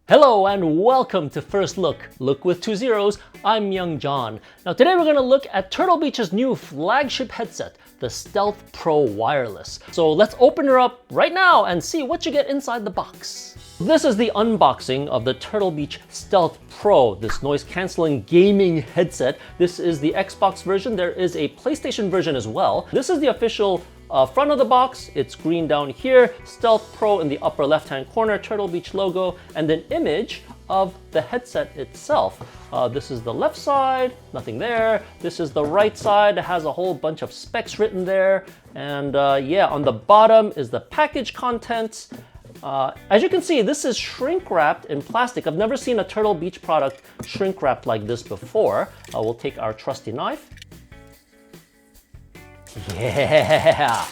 Hello and welcome to First Look with two zeros. I'm Young John. Now today we're going to look at Turtle Beach's new flagship headset, the Stealth Pro Wireless. So let's open her up right now and see what you get inside the box. This is the unboxing of the Turtle Beach Stealth Pro, this noise-canceling gaming headset. This is the Xbox version. There is a PlayStation version as well. This is the official front of the box. It's green down here, Stealth Pro in the upper left-hand corner, Turtle Beach logo, and an image of the headset itself. This is the left side, nothing there. This is the right side, it has a whole bunch of specs written there. And yeah, on the bottom is the package contents. As you can see, this is shrink wrapped in plastic. I've never seen a Turtle Beach product shrink wrapped like this before. We'll take our trusty knife. Yeah!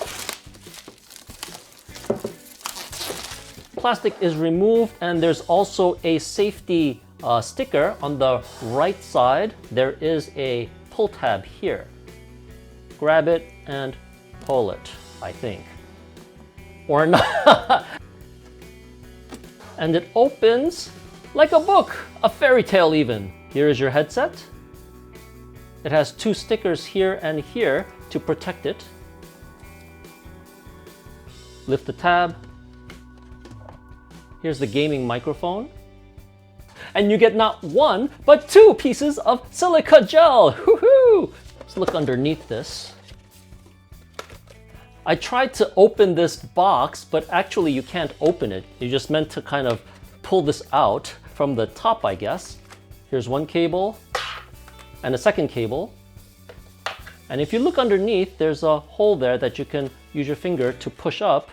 Plastic is removed and there's also a safety sticker on the right side. There is a pull tab here. Grab it and pull it, I think. Or not. And it opens like a book, a fairy tale even. Here is your headset. It has two stickers here and here to protect it. Lift the tab. Here's the gaming microphone. And you get not one, but two pieces of silica gel. Woohoo! Let's look underneath this. I tried to open this box, but actually you can't open it. You're just meant to kind of pull this out from the top, I guess. Here's one cable and a second cable. And if you look underneath, there's a hole there that you can use your finger to push up.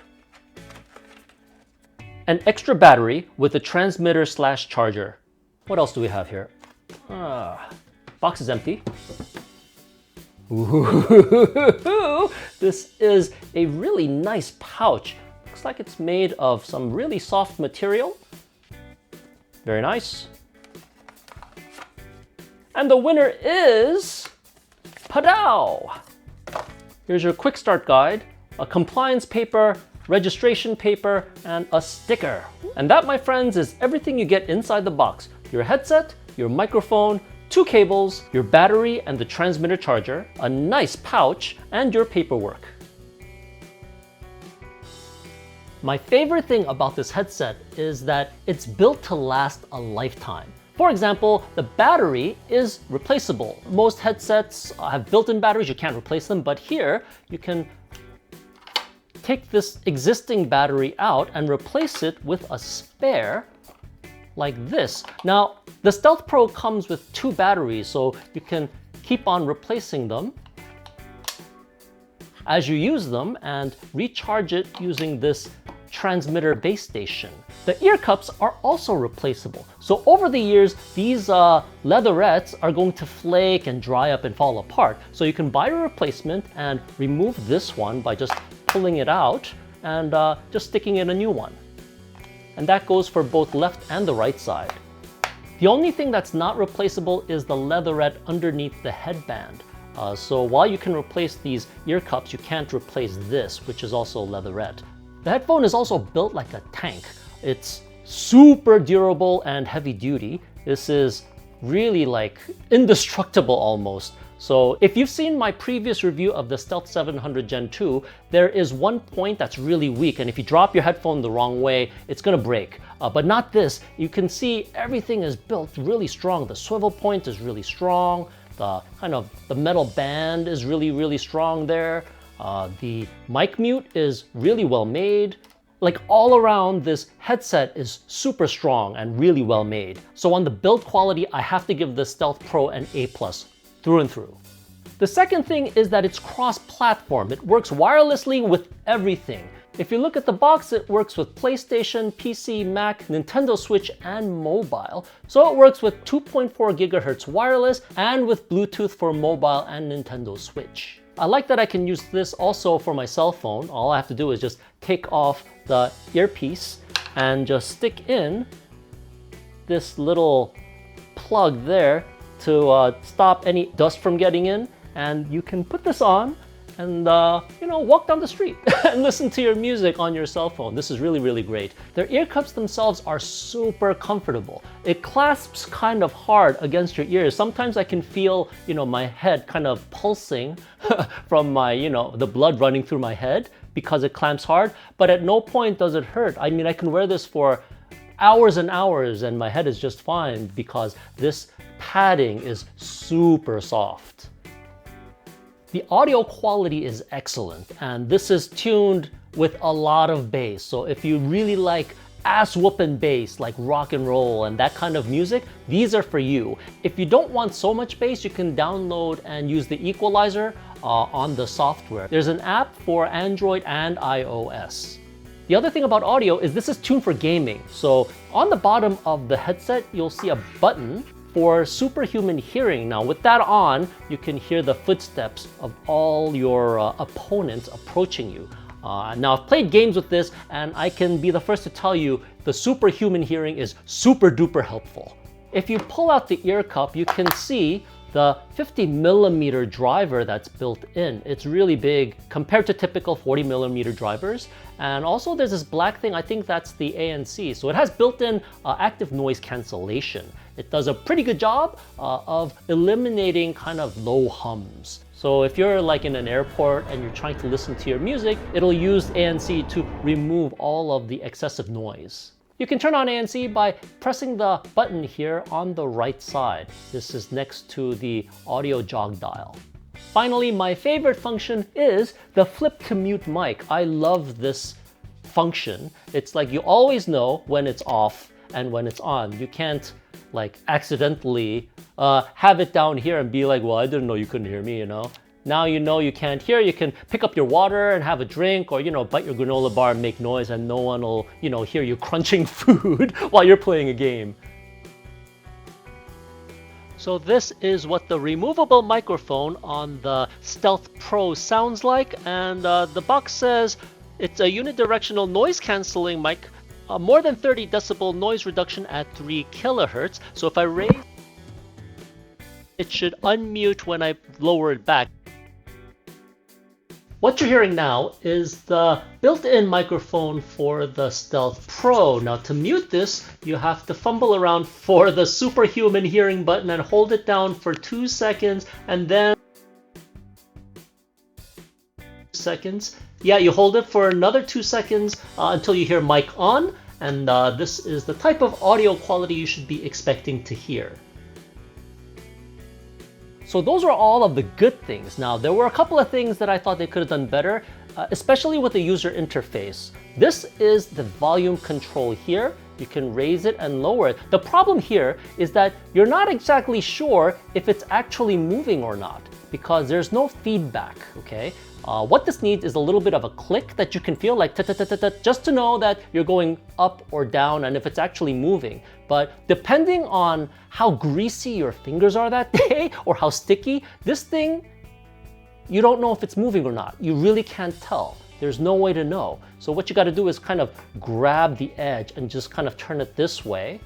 An extra battery with a transmitter/charger. What else do we have here? Box is empty. Ooh, this is a really nice pouch. Looks like it's made of some really soft material. Very nice. And the winner is... Padow! Here's your quick start guide, a compliance paper, registration paper, and a sticker. And that, my friends, is everything you get inside the box. Your headset, your microphone, two cables, your battery and the transmitter charger, a nice pouch, and your paperwork. My favorite thing about this headset is that it's built to last a lifetime. For example, the battery is replaceable. Most headsets have built-in batteries, you can't replace them, but here you can take this existing battery out and replace it with a spare like this. Now, the Stealth Pro comes with two batteries, so you can keep on replacing them as you use them and recharge it using this transmitter base station. The ear cups are also replaceable. So over the years, these leatherettes are going to flake and dry up and fall apart. So you can buy a replacement and remove this one by just pulling it out and just sticking in a new one. And that goes for both left and the right side. The only thing that's not replaceable is the leatherette underneath the headband. So while you can replace these ear cups, you can't replace this, which is also leatherette. The headphone is also built like a tank. It's super durable and heavy duty. This is really like indestructible almost. So if you've seen my previous review of the Stealth 700 Gen 2, there is one point that's really weak, and if you drop your headphone the wrong way, it's gonna break. But not this. You can see everything is built really strong. The swivel point is really strong. The metal band is really strong there. The mic mute is really well made. Like all around, this headset is super strong and really well made. So on the build quality, I have to give the Stealth Pro an A+ through and through. The second thing is that it's cross-platform. It works wirelessly with everything. If you look at the box, it works with PlayStation, PC, Mac, Nintendo Switch, and mobile. So it works with 2.4 GHz wireless and with Bluetooth for mobile and Nintendo Switch. I like that I can use this also for my cell phone. All I have to do is just take off the earpiece and just stick in this little plug there to stop any dust from getting in. And you can put this on and walk down the street and listen to your music on your cell phone. This is really, really great. Their ear cups themselves are super comfortable. It clasps kind of hard against your ears. Sometimes I can feel, my head kind of pulsing from my, the blood running through my head because it clamps hard, but at no point does it hurt. I mean, I can wear this for hours and hours and my head is just fine because this padding is super soft. The audio quality is excellent, and this is tuned with a lot of bass. So if you really like ass-whooping bass, like rock and roll and that kind of music, these are for you. If you don't want so much bass, you can download and use the equalizer on the software. There's an app for Android and iOS. The other thing about audio is this is tuned for gaming. So on the bottom of the headset, you'll see a button for superhuman hearing. Now with that on, you can hear the footsteps of all your opponents approaching you. Now I've played games with this and I can be the first to tell you the superhuman hearing is super duper helpful. If you pull out the ear cup, you can see the 50mm driver that's built in. It's really big compared to typical 40mm drivers. And also there's this black thing, I think that's the ANC. So it has built-in active noise cancellation. It does a pretty good job of eliminating kind of low hums. So if you're like in an airport and you're trying to listen to your music, it'll use ANC to remove all of the excessive noise. You can turn on ANC by pressing the button here on the right side. This is next to the audio jog dial. Finally, my favorite function is the flip to mute mic. I love this function. It's like you always know when it's off and when it's on. You can't like accidentally have it down here and be like, well, I didn't know you couldn't hear me, Now you know you can't hear, you can pick up your water and have a drink or, bite your granola bar and make noise and no one will, hear you crunching food while you're playing a game. So this is what the removable microphone on the Stealth Pro sounds like, and the box says it's a unidirectional noise cancelling mic, more than 30 decibel noise reduction at 3 kilohertz. So if I raise, it should unmute when I lower it back. What you're hearing now is the built-in microphone for the Stealth Pro. Now to mute this, you have to fumble around for the superhuman hearing button and hold it down for 2 seconds and then seconds. Yeah, you hold it for another 2 seconds until you hear mic on, and this is the type of audio quality you should be expecting to hear. So those are all of the good things. Now, there were a couple of things that I thought they could have done better, especially with the user interface. This is the volume control here. You can raise it and lower it. The problem here is that you're not exactly sure if it's actually moving or not because there's no feedback, okay? What this needs is a little bit of a click that you can feel like ta-ta-ta-ta-ta, just to know that you're going up or down and if it's actually moving. But depending on how greasy your fingers are that day or how sticky, this thing, you don't know if it's moving or not. You really can't tell. There's no way to know. So what you got to do is kind of grab the edge and just kind of turn it this way.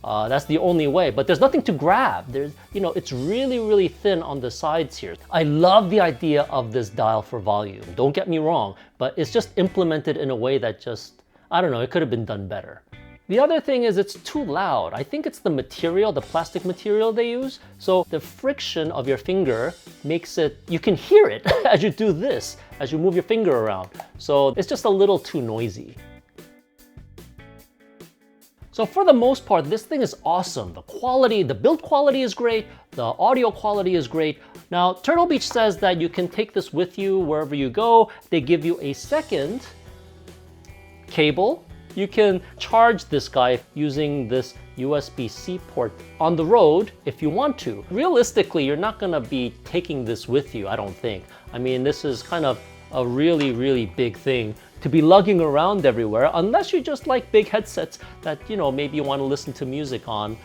That's the only way, but there's nothing to grab. It's really, really thin on the sides here. I love the idea of this dial for volume. Don't get me wrong, but it's just implemented in a way that just, I don't know, it could have been done better. The other thing is it's too loud. I think it's the material, the plastic material they use. So the friction of your finger makes it, you can hear it as you do this, as you move your finger around. So it's just a little too noisy. So for the most part, this thing is awesome. The quality, the build quality is great. The audio quality is great. Now, Turtle Beach says that you can take this with you wherever you go. They give you a second cable. You can charge this guy using this USB-C port on the road if you want to. Realistically, you're not gonna be taking this with you, I don't think. I mean, this is kind of a really, really big thing to be lugging around everywhere, unless you just like big headsets that, maybe you want to listen to music on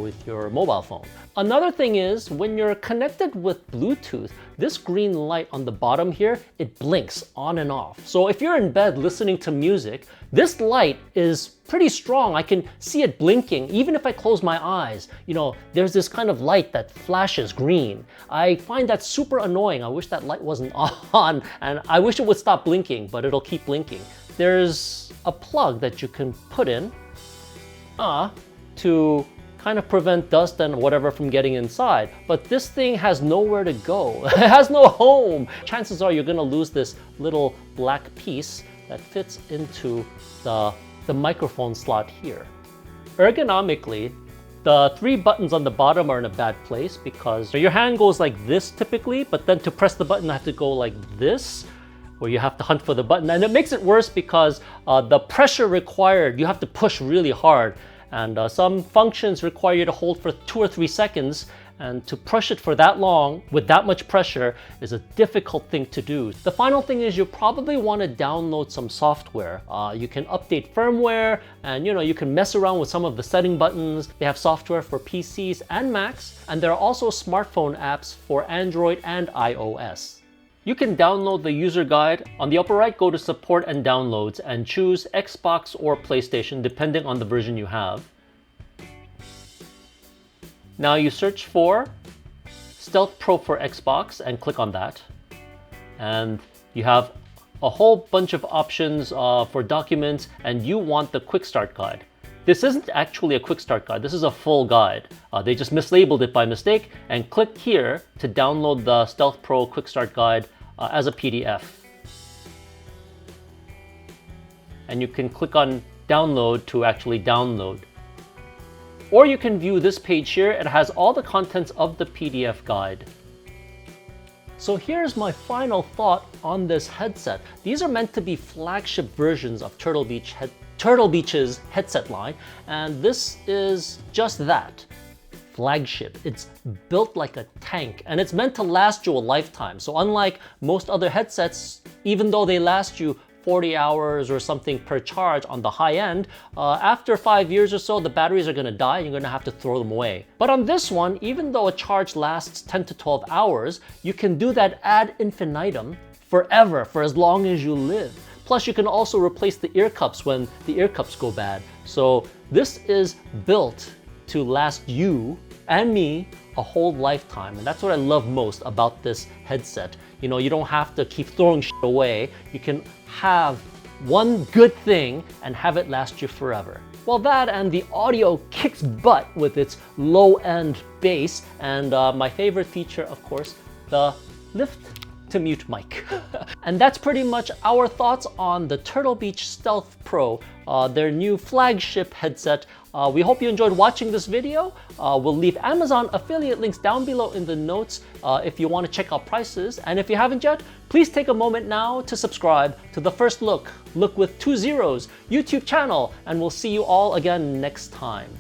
with your mobile phone. Another thing is when you're connected with Bluetooth, this green light on the bottom here, it blinks on and off. So if you're in bed listening to music, this light is pretty strong. I can see it blinking even if I close my eyes. You know, there's this kind of light that flashes green. I find that super annoying. I wish that light wasn't on, and I wish it would stop blinking, but it'll keep blinking. There's a plug that you can put in to kind of prevent dust and whatever from getting inside. But this thing has nowhere to go. It has no home. Chances are you're gonna lose this little black piece that fits into the microphone slot here. Ergonomically, the 3 buttons on the bottom are in a bad place because your hand goes like this typically, but then to press the button I have to go like this, where you have to hunt for the button. And it makes it worse because the pressure required, you have to push really hard. And some functions require you to hold for 2 or 3 seconds, and to push it for that long with that much pressure is a difficult thing to do. The final thing is you probably want to download some software. You can update firmware, and you can mess around with some of the setting buttons. They have software for PCs and Macs, and there are also smartphone apps for Android and iOS. You can download the user guide. On the upper right, go to Support and Downloads and choose Xbox or PlayStation, depending on the version you have. Now you search for Stealth Pro for Xbox and click on that. And you have a whole bunch of options for documents, and you want the Quick Start Guide. This isn't actually a Quick Start Guide, this is a full guide. They just mislabeled it by mistake, and click here to download the Stealth Pro Quick Start Guide as a PDF. And you can click on download to actually download. Or you can view this page here. It has all the contents of the PDF guide. So here's my final thought on this headset. These are meant to be flagship versions of Turtle Beach's headset line, and this is just that. Flagship. It's built like a tank, and it's meant to last you a lifetime. So unlike most other headsets, even though they last you 40 hours or something per charge on the high end, after 5 years or so, the batteries are gonna die and you're gonna have to throw them away. But on this one, even though a charge lasts 10 to 12 hours, you can do that ad infinitum forever, for as long as you live. Plus, you can also replace the ear cups when the ear cups go bad. So this is built to last you and me a whole lifetime. And that's what I love most about this headset. You don't have to keep throwing shit away. You can have one good thing and have it last you forever. Well, that and the audio kicks butt with its low-end bass, and my favorite feature, of course, the lift to mute mic. And that's pretty much our thoughts on the Turtle Beach Stealth Pro, their new flagship headset. We hope you enjoyed watching this video. We'll leave Amazon affiliate links down below in the notes if you want to check out prices. And if you haven't yet, please take a moment now to subscribe to the First Look with 2 zeros, YouTube channel, and we'll see you all again next time.